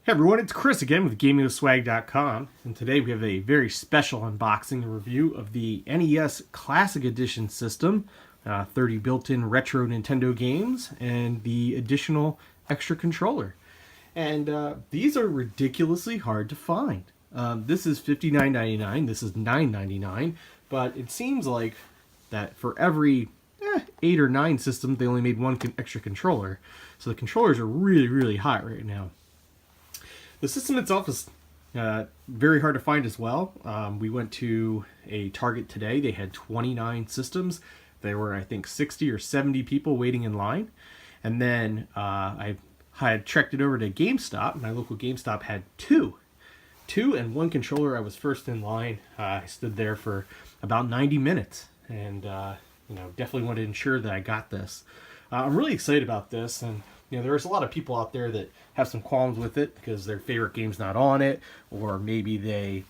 Hey everyone, it's Chris again with GamingWithSwag.com, and today we have a very special unboxing and review of the NES Classic Edition system, 30 built-in retro Nintendo games, and the additional extra controller. And these are ridiculously hard to find. This is $59.99, this is $9.99, but it seems like that for every 8 or 9 systems, they only made one extra controller. So the controllers are really, really hot right now. The system itself is very hard to find as well. We went to a Target today. They had 29 systems. There were, I think, 60 or 70 people waiting in line. And then I had trekked it over to GameStop. My local GameStop had two and one controller. I was first in line. I stood there for about 90 minutes and definitely wanted to ensure that I got this. I'm really excited about this, and there's a lot of people out there that have some qualms with it because their favorite game's not on it, or maybe they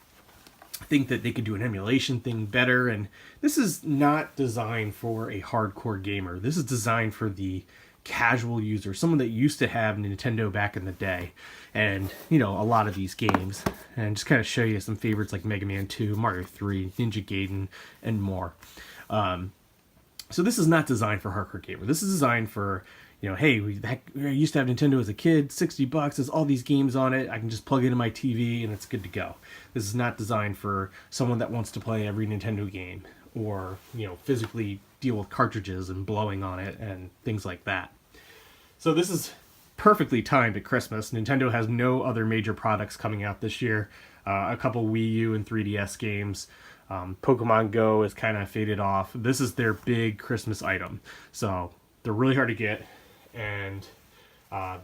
think that they could do an emulation thing better. And this is not designed for a hardcore gamer. This is designed for the casual user, someone that used to have Nintendo back in the day, and a lot of these games, and just kind of show you some favorites like Mega Man 2, Mario 3, Ninja Gaiden, and more. So this is not designed for hardcore gamer. This is designed for hey, I used to have Nintendo as a kid, $60, there's all these games on it, I can just plug it into my TV and it's good to go. This is not designed for someone that wants to play every Nintendo game, or, physically deal with cartridges and blowing on it and things like that. So this is perfectly timed at Christmas. Nintendo has no other major products coming out this year. A couple Wii U and 3DS games. Pokemon Go is kind of faded off. This is their big Christmas item. So they're really hard to get, and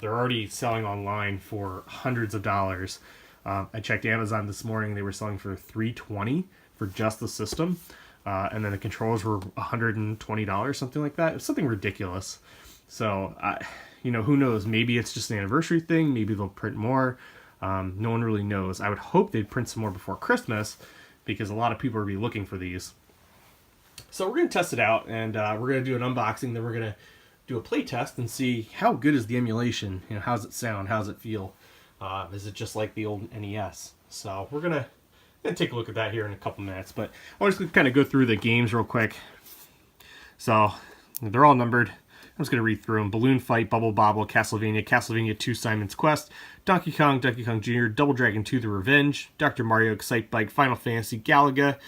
they're already selling online for hundreds of dollars. I checked Amazon this morning; they were selling for $320 for just the system, and then the controllers were $120, something like that. It was something ridiculous. So, who knows? Maybe it's just an anniversary thing. Maybe they'll print more. No one really knows. I would hope they'd print some more before Christmas, because a lot of people will be looking for these. So we're going to test it out, and we're going to do an unboxing. Then we're going to do a play test and see how good is the emulation. How's it sound? How's it feel? Is it just like the old NES? So we're going to take a look at that here in a couple minutes. But I want to kind of go through the games real quick. So they're all numbered. I'm just going to read through them. Balloon Fight, Bubble Bobble, Castlevania, Castlevania 2 Simon's Quest, Donkey Kong Jr., Double Dragon 2 The Revenge, Dr. Mario Excite Bike, Final Fantasy, Galaga,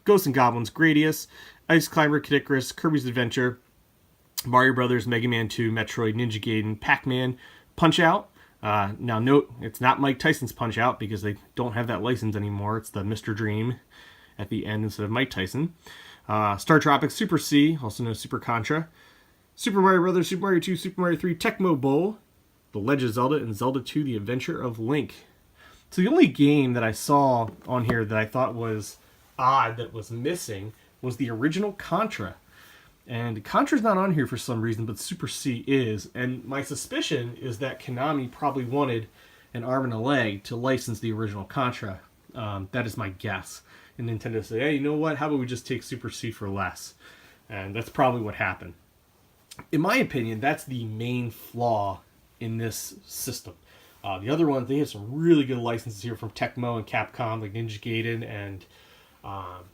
Ghosts and Goblins, Gradius, Ice Climber, Kid Icarus, Kirby's Adventure, Mario Brothers, Mega Man 2, Metroid, Ninja Gaiden, Pac-Man, Punch-Out! Now note, it's not Mike Tyson's Punch-Out! Because they don't have that license anymore. It's the Mr. Dream at the end instead of Mike Tyson. Star Tropics, Super C, also known as Super Contra, Super Mario Brothers, Super Mario 2, Super Mario 3, Tecmo Bowl, The Legend of Zelda, and Zelda 2, The Adventure of Link. So the only game that I saw on here that I thought was odd, that was missing, was the original Contra. And Contra's not on here for some reason, but Super C is. And my suspicion is that Konami probably wanted an arm and a leg to license the original Contra. That is my guess. And Nintendo said, hey, you know what? How about we just take Super C for less? And that's probably what happened. In my opinion, that's the main flaw in this system. The other ones, they have some really good licenses here from Tecmo and Capcom, like Ninja Gaiden and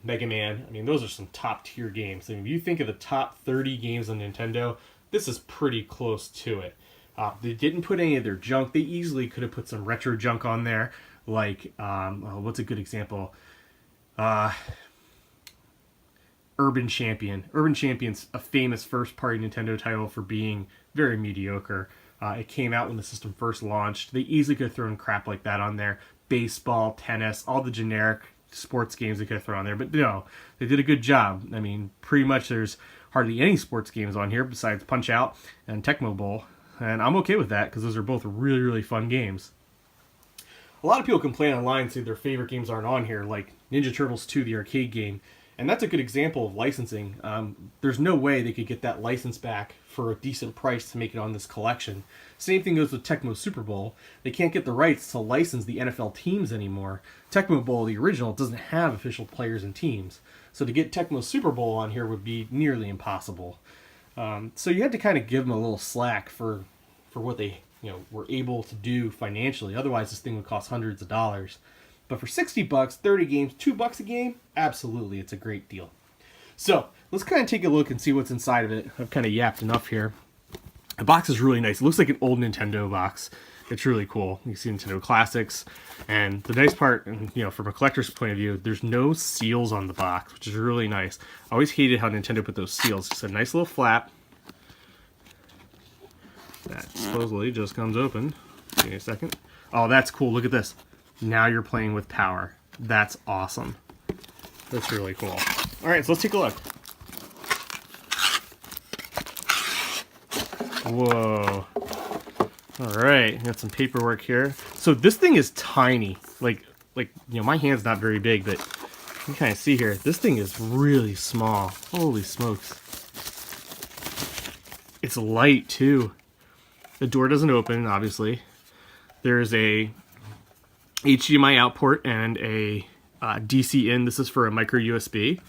Mega Man. I mean, those are some top tier games. I mean, if you think of the top 30 games on Nintendo, this is pretty close to it. They didn't put any of their junk. They easily could have put some retro junk on there, like what's a good example? Urban Champion. Urban Champion's a famous first-party Nintendo title for being very mediocre. It came out when the system first launched. They easily could have thrown crap like that on there. Baseball, tennis, all the generic sports games they could have thrown on there. But no, they did a good job. I mean, pretty much there's hardly any sports games on here besides Punch-Out and Tecmo Bowl. And I'm okay with that because those are both really, really fun games. A lot of people complain online and say their favorite games aren't on here, like Ninja Turtles 2, the arcade game. And that's a good example of licensing. There's no way they could get that license back for a decent price to make it on this collection. Same thing goes with Tecmo Super Bowl. They can't get the rights to license the NFL teams anymore. Tecmo Bowl, the original, doesn't have official players and teams. So to get Tecmo Super Bowl on here would be nearly impossible. So you had to kind of give them a little slack for what they were able to do financially. Otherwise, this thing would cost hundreds of dollars. But for 60 bucks, 30 games, $2 a game, absolutely, it's a great deal. So let's kind of take a look and see what's inside of it. I've kind of yapped enough here. The box is really nice. It looks like an old Nintendo box. It's really cool. You see Nintendo Classics. And the nice part, from a collector's point of view, there's no seals on the box, which is really nice. I always hated how Nintendo put those seals. Just a nice little flap. That supposedly just comes open. Give me a second. Oh, that's cool. Look at this. Now you're playing with power. That's awesome. That's really cool. All right, so let's take a look. Whoa. All right, got some paperwork here. So this thing is tiny. Like my hand's not very big, but you can kind of see here. This thing is really small. Holy smokes. It's light too. The door doesn't open, obviously. There's a HDMI out port and a DC in. This is for a micro USB.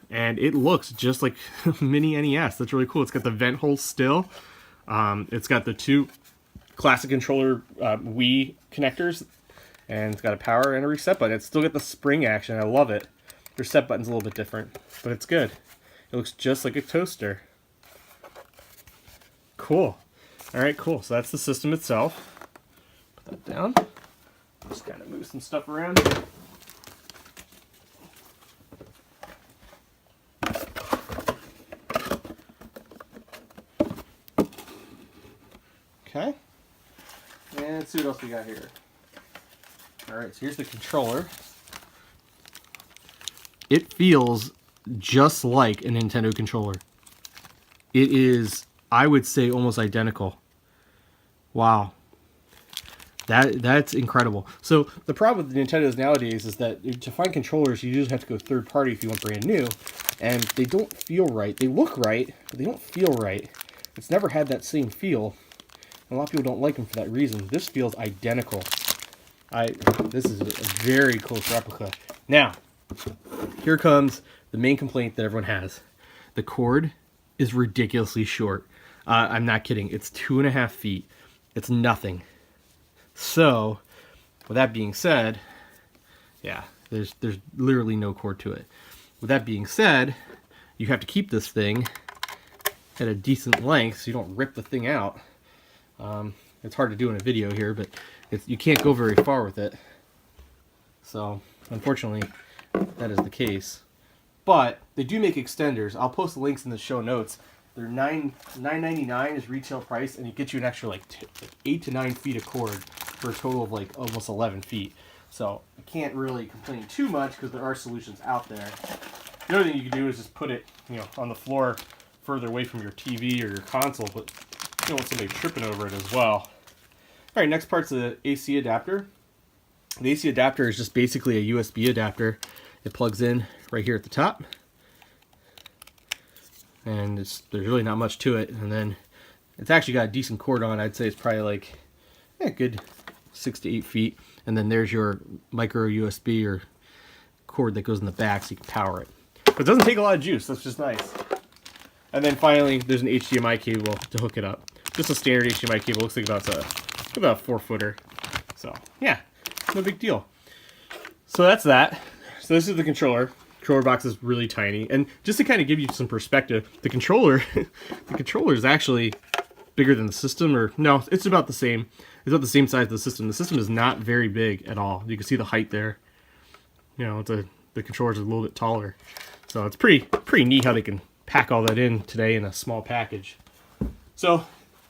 And it looks just like mini NES. That's really cool. It's got the vent holes still. It's got the two classic controller Wii connectors. And it's got a power and a reset button. It's still got the spring action. I love it. The reset button's a little bit different, but it's good. It looks just like a toaster. Cool. All right, cool. So that's the system itself. Put that down. Just kind of move some stuff around here. Okay. And let's see what else we got here. All right, so here's the controller. It feels just like a Nintendo controller. It is, I would say, almost identical. Wow. That's incredible. So the problem with the Nintendos nowadays is that to find controllers, you usually have to go third party if you want brand new, and they don't feel right. They look right, but they don't feel right. It's never had that same feel. And a lot of people don't like them for that reason. This feels identical. This is a very close replica. Now, here comes the main complaint that everyone has. The cord is ridiculously short. I'm not kidding. It's 2.5 feet. It's nothing. So, with that being said, yeah, there's literally no cord to it. With that being said, you have to keep this thing at a decent length so you don't rip the thing out. It's hard to do in a video here, but you can't go very far with it. So, unfortunately, that is the case. But they do make extenders. I'll post the links in the show notes. They're $9.99 is retail price, and it gets you an extra 8 to 9 feet of cord for a total of almost 11 feet. So I can't really complain too much because there are solutions out there. The other thing you can do is just put it, on the floor further away from your TV or your console, but you don't want somebody tripping over it as well. All right, next part's the AC adapter. The AC adapter is just basically a USB adapter. It plugs in right here at the top. And there's really not much to it. And then it's actually got a decent cord on. I'd say it's probably a good 6 to 8 feet. And then there's your micro USB or cord that goes in the back so you can power it. But it doesn't take a lot of juice. That's just nice. And then finally, there's an HDMI cable to hook it up. Just a standard HDMI cable. Looks like about a 4-footer. So yeah, no big deal. So that's that. So this is the controller. Controller box is really tiny, and just to kind of give you some perspective, the controller is actually bigger than the system, or no, it's about the same. It's about the same size as the system. The system is not very big at all. You can see the height there. The controller's a little bit taller, so it's pretty neat how they can pack all that in today in a small package. So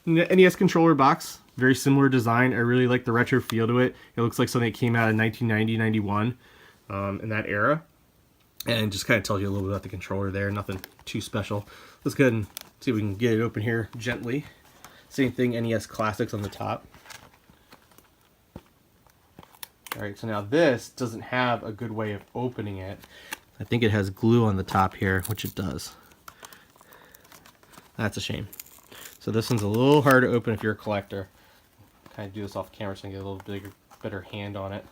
NES controller box, very similar design. I really like the retro feel to it. It looks like something that came out in 1990, 91, in that era. And just kind of tells you a little bit about the controller there. Nothing too special. Let's go ahead and see if we can get it open here gently. Same thing, NES Classics on the top. Alright, so now this doesn't have a good way of opening it. I think it has glue on the top here, which it does. That's a shame. So this one's a little hard to open if you're a collector. Kind of do this off camera so I can get a little better hand on it.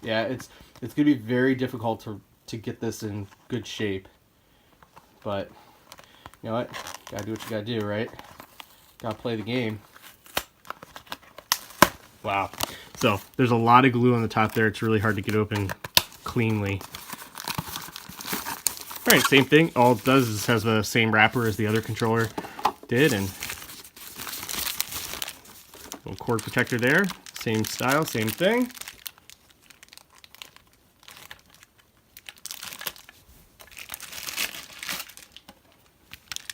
Yeah, it's gonna be very difficult to get this in good shape, but You know what? Gotta do what you gotta do, right? Gotta play the game. Wow. So there's a lot of glue on the top there. It's really hard to get open cleanly. All right, same thing. All it does is has the same wrapper as the other controller did, and little cord protector there. Same style, same thing.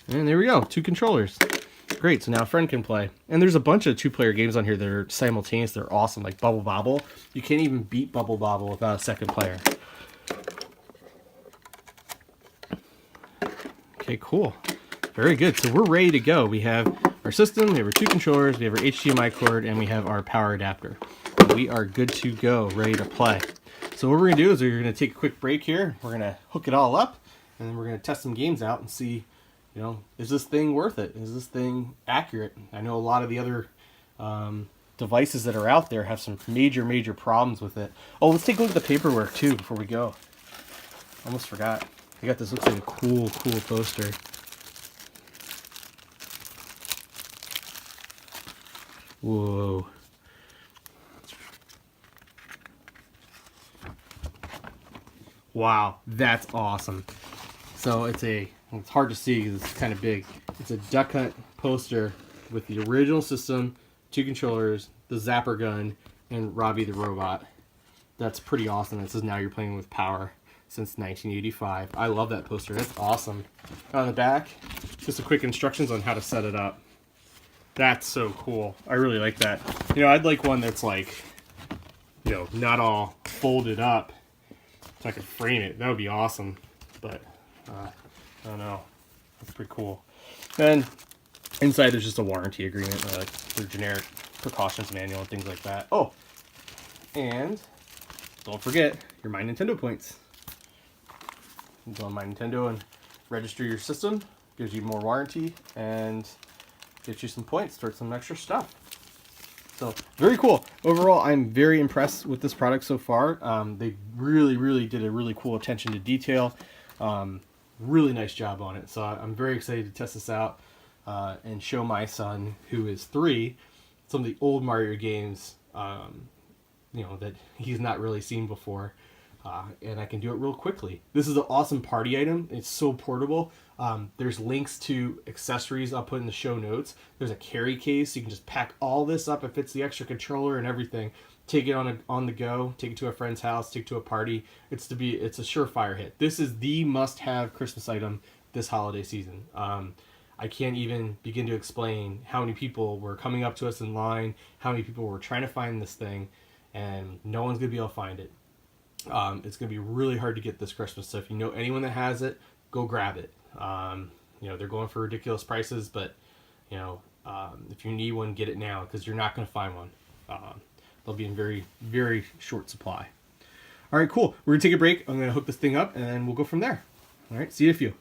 And there we go, 2 controllers. Great, so now a friend can play. And there's a bunch of 2-player games on here that are simultaneous. They're awesome, like Bubble Bobble. You can't even beat Bubble Bobble without a second player. Okay, cool. Very good. So we're ready to go. We have our system, we have our 2 controllers, we have our HDMI cord, and we have our power adapter. We are good to go, ready to play. So what we're going to do is we're going to take a quick break here. We're going to hook it all up, and then we're going to test some games out and see, you know, is this thing worth it? Is this thing accurate? I know a lot of the other devices that are out there have some major problems with it. Oh, let's take a look at the paperwork too before we go. Almost forgot. I got this, looks like a cool poster. Whoa. Wow, that's awesome. So it's hard to see because it's kind of big. It's a Duck Hunt poster with the original system, 2 controllers, the zapper gun, and Robbie the robot. That's pretty awesome. It says now you're playing with power since 1985. I love that poster. That's awesome. On the back, just a quick instructions on how to set it up. That's so cool. I really like that. You know, I'd like one that's like, you know, not all folded up so I could frame it. That would be awesome. But I don't know. That's pretty cool. Then inside there's just a warranty agreement, like for generic precautions manual and things like that. Oh, and don't forget your My Nintendo points. You go on My Nintendo and register your system. Gives you more warranty and gets you some points towards some extra stuff. So very cool. Overall, I'm very impressed with this product so far. They really did a really cool attention to detail. Really nice job on it. So I'm very excited to test this out and show my son, who is 3, some of the old Mario games, you know, that he's not really seen before. And I can do it real quickly. This is an awesome party item. It's so portable. There's links to accessories I'll put in the show notes. There's a carry case. You can just pack all this up. It fits the extra controller and everything. Take it on the go. Take it to a friend's house. Take it to a party. It's a surefire hit. This is the must-have Christmas item this holiday season. I can't even begin to explain how many people were coming up to us in line, how many people were trying to find this thing, and no one's going to be able to find it. It's going to be really hard to get this Christmas. So if you know anyone that has it, go grab it. You know, they're going for ridiculous prices, but, you know, if you need one, get it now because you're not going to find one. They'll be in very short supply. All right, cool. We're going to take a break. I'm going to hook this thing up, and then we'll go from there. All right, see you in a few.